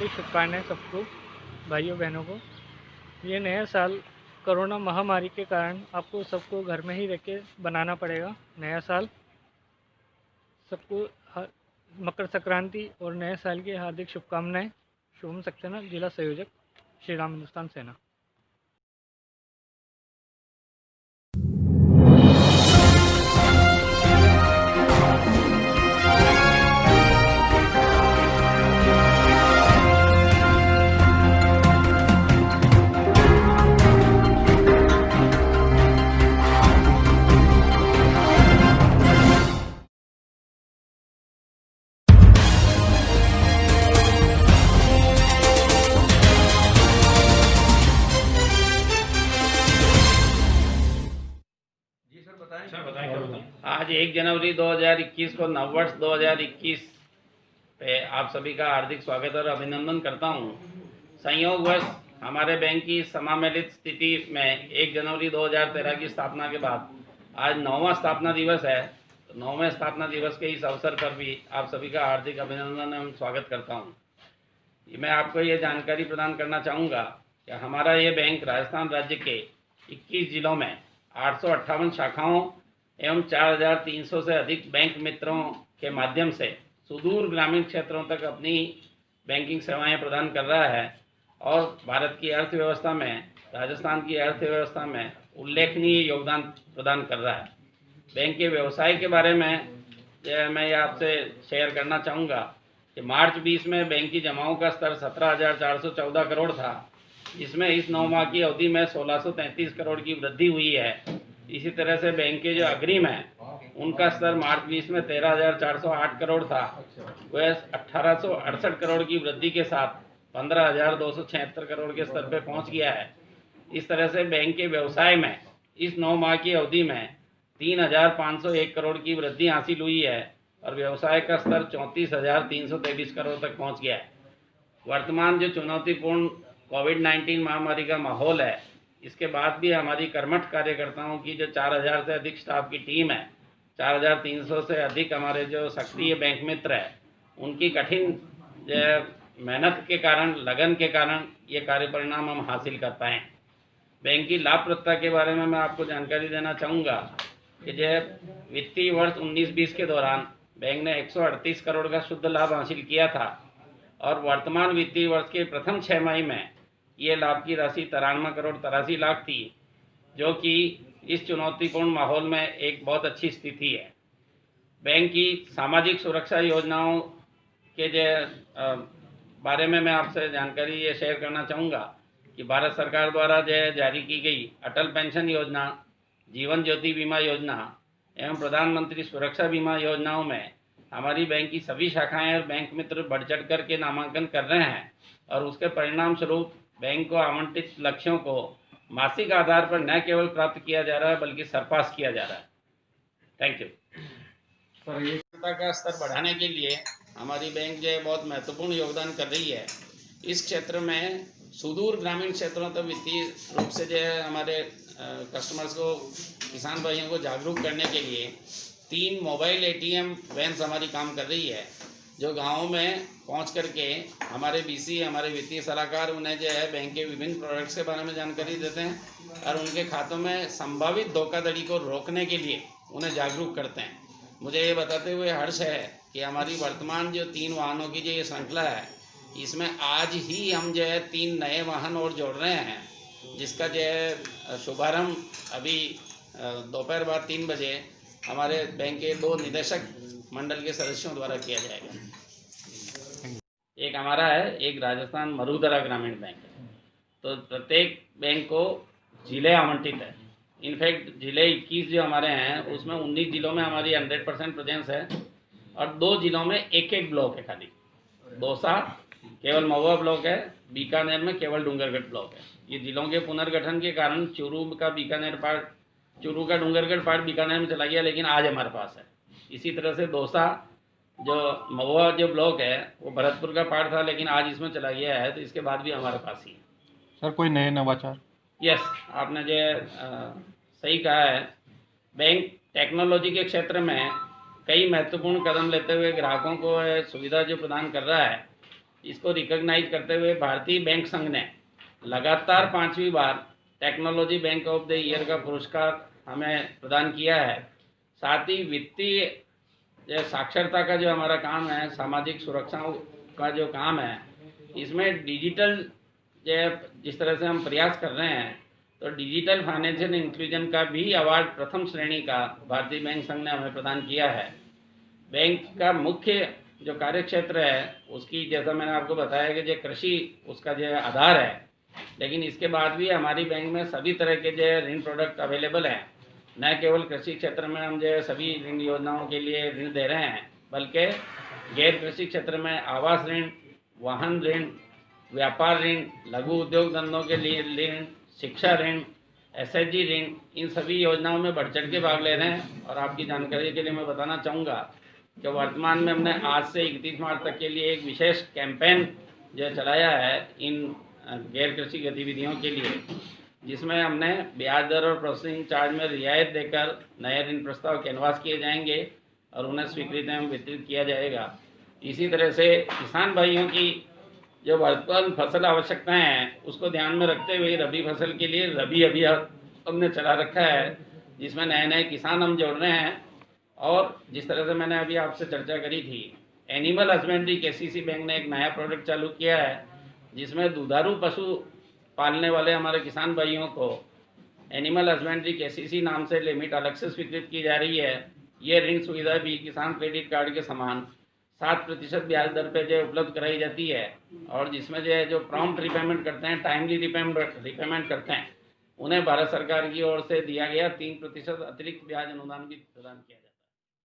हार्दिक शुभकामनाएं सबको, भाइयों बहनों को। ये नया साल कोरोना महामारी के कारण आपको सबको घर में ही रह के बनाना पड़ेगा। नया साल सबको मकर संक्रांति और नए साल की हार्दिक शुभकामनाएं। शुभम सक्सेना, जिला संयोजक, श्री राम हिंदुस्तान सेना। आज 1 जनवरी 2021 को नववर्ष 2021 पे आप सभी का हार्दिक स्वागत और अभिनंदन करता हूं। संयोगवश हमारे बैंक की समामेलित स्थिति में 1 जनवरी 2013 की स्थापना के बाद आज 9वां स्थापना दिवस है। तो 9वें स्थापना दिवस के इस अवसर पर भी आप सभी का हार्दिक अभिनंदन एवं स्वागत करता हूं। मैं आपको ये जानकारी प्रदान करना चाहूँगा कि हमारा ये बैंक राजस्थान राज्य के 21 जिलों में 858 शाखाओं एवं 4300 से अधिक बैंक मित्रों के माध्यम से सुदूर ग्रामीण क्षेत्रों तक अपनी बैंकिंग सेवाएं प्रदान कर रहा है और भारत की अर्थव्यवस्था में, राजस्थान की अर्थव्यवस्था में उल्लेखनीय योगदान प्रदान कर रहा है। बैंक के व्यवसाय के बारे में मैं आपसे शेयर करना चाहूँगा कि मार्च 20 में बैंक की जमाओं का स्तर 17,414 करोड़ था, जिसमें इस 9 माह की अवधि में 1633 करोड़ की वृद्धि हुई है। इसी तरह से बैंक के जो अग्रिम है उनका स्तर मार्च 20 में 13,408 करोड़ था, वह 1,868 करोड़ की वृद्धि के साथ 15,276 करोड़ के स्तर पर पहुंच गया है। इस तरह से बैंक के व्यवसाय में इस 9 माह की अवधि में 3,501 करोड़ की वृद्धि हासिल हुई है और व्यवसाय का स्तर 34,323 करोड़ तक पहुँच गया है। वर्तमान जो चुनौतीपूर्ण कोविड-19 महामारी का माहौल है, इसके बाद भी हमारी कर्मठ कार्यकर्ताओं की जो 4,000 से अधिक स्टाफ की टीम है, 4,300 से अधिक हमारे जो सक्रिय बैंक मित्र है, उनकी कठिन मेहनत के कारण, लगन के कारण ये कार्य परिणाम हम हासिल कर पाए। बैंक की लाभप्रदता के बारे में मैं आपको जानकारी देना चाहूँगा कि जो वित्तीय वर्ष 19-20 के दौरान बैंक ने 138 करोड़ का शुद्ध लाभ हासिल किया था और वर्तमान वित्तीय वर्ष के प्रथम 6 माह में ये लाभ की राशि 93 करोड़ 83 लाख थी, जो कि इस चुनौतीपूर्ण माहौल में एक बहुत अच्छी स्थिति है। बैंक की सामाजिक सुरक्षा योजनाओं के बारे में मैं आपसे जानकारी ये शेयर करना चाहूँगा कि भारत सरकार द्वारा जारी की गई अटल पेंशन योजना, जीवन ज्योति बीमा योजना एवं प्रधानमंत्री सुरक्षा बीमा योजनाओं में हमारी बैंक की सभी शाखाएं और बैंक मित्र बढ़ चढ़ कर के नामांकन कर रहे हैं और उसके परिणाम स्वरूप बैंक को आवंटित लक्ष्यों को मासिक आधार पर न केवल प्राप्त किया जा रहा है बल्कि सरपास किया जा रहा है। Thank you. सर, का स्तर बढ़ाने के लिए हमारी बैंक जो है बहुत महत्वपूर्ण योगदान कर रही है। इस क्षेत्र में सुदूर ग्रामीण क्षेत्रों तक वित्तीय रूप से जो है हमारे कस्टमर्स को, किसान भाइयों को जागरूक करने के लिए 3 मोबाइल ATM वैन्स हमारी काम कर रही है, जो गाँव में पहुंच करके हमारे BC, हमारे वित्तीय सलाहकार उन्हें जो है बैंक के विभिन्न प्रोडक्ट्स के बारे में जानकारी देते हैं और उनके खातों में संभावित धोखाधड़ी को रोकने के लिए उन्हें जागरूक करते हैं। मुझे ये बताते हुए हर्ष है कि हमारी वर्तमान जो 3 वाहनों की जो ये श्रृंखला है, इसमें आज ही हम जो है 3 नए वाहन और जोड़ रहे हैं, जिसका जो है शुभारम्भ अभी दोपहर बाद 3 बजे हमारे बैंक के 2 निदेशक मंडल के सदस्यों द्वारा किया जाएगा। एक हमारा है, एक राजस्थान मरुधरा ग्रामीण बैंक है। तो प्रत्येक बैंक को जिले आवंटित है। इनफैक्ट जिले 21 जो हमारे हैं उसमें 19 जिलों में हमारी 100% प्रेजेंस है और 2 जिलों में एक ब्लॉक है खाली। दौसा केवल महुआ ब्लॉक है, बीकानेर में केवल डूंगरगढ़ ब्लॉक है। ये जिलों के पुनर्गठन के कारण चूरू का बीकानेर पार्ट, चूरू का डूंगरगढ़ पार्ट बीकानेर में चला गया, लेकिन आज हमारे पास है। इसी तरह से दौसा जो महुआ जो ब्लॉक है वो भरतपुर का पार्ट था, लेकिन आज इसमें चला गया है, तो इसके बाद भी हमारे पास ही है। सर, कोई नए नवाचार? यस, आपने जो सही कहा है। बैंक टेक्नोलॉजी के क्षेत्र में कई महत्वपूर्ण कदम लेते हुए ग्राहकों को सुविधा जो प्रदान कर रहा है, इसको रिकॉग्नाइज करते हुए भारतीय बैंक संघ ने लगातार 5वीं बार technology bank of the year का पुरस्कार हमें प्रदान किया है। साथ ही वित्तीय साक्षरता का जो हमारा काम है, सामाजिक सुरक्षा का जो काम है, इसमें डिजिटल जिस तरह से हम प्रयास कर रहे हैं, तो डिजिटल फाइनेंशियल इंक्लूजन का भी अवार्ड प्रथम श्रेणी का भारतीय बैंक संघ ने हमें प्रदान किया है। बैंक का मुख्य जो कार्य क्षेत्र है उसकी, जैसा मैंने आपको बताया कि जो कृषि उसका जो आधार है, लेकिन इसके बाद भी हमारी बैंक में सभी तरह के जो ऋण प्रोडक्ट अवेलेबल हैं। न केवल कृषि क्षेत्र में हम जो सभी ऋण योजनाओं के लिए ऋण दे रहे हैं, बल्कि गैर कृषि क्षेत्र में आवास ऋण, वाहन ऋण, व्यापार ऋण, लघु उद्योग धंधों के लिए ऋण, शिक्षा ऋण, एसएचजी ऋण, इन सभी योजनाओं में बढ़ चढ़ के भाग ले रहे हैं। और आपकी जानकारी के लिए मैं बताना चाहूँगा कि वर्तमान में हमने आज से 31 मार्च तक के लिए एक विशेष कैंपेन जो चलाया है इन गैर कृषि गतिविधियों के लिए, जिसमें हमने ब्याज दर और प्रोसेसिंग चार्ज में रियायत देकर नए ऋण प्रस्ताव कैनवास किए जाएंगे और उन्हें स्वीकृति में वितरित किया जाएगा। इसी तरह से किसान भाइयों की जो वर्तमान फसल आवश्यकताएं हैं उसको ध्यान में रखते हुए रबी फसल के लिए रबी अभियान हमने चला रखा है, जिसमें नए नए किसान हम जोड़ रहे हैं। और जिस तरह से मैंने अभी आपसे चर्चा करी थी, एनिमल हस्बेंड्री केसीसी बैंक ने एक नया प्रोडक्ट चालू किया है, जिसमें दुधारू पशु पालने वाले हमारे किसान भाइयों को एनिमल हस्बेंड्री केसीसी नाम से लिमिट अलग से स्वीकृत की जा रही है। ये ऋण सुविधा भी किसान क्रेडिट कार्ड के समान 7% ब्याज दर पे जो उपलब्ध कराई जाती है, और जिसमें जो प्रॉम्प्ट रिपेमेंट करते हैं, टाइमली रिपेमेंट करते हैं, उन्हें भारत सरकार की ओर से दिया गया 3% अतिरिक्त ब्याज अनुदान भी प्रदान किया जाए।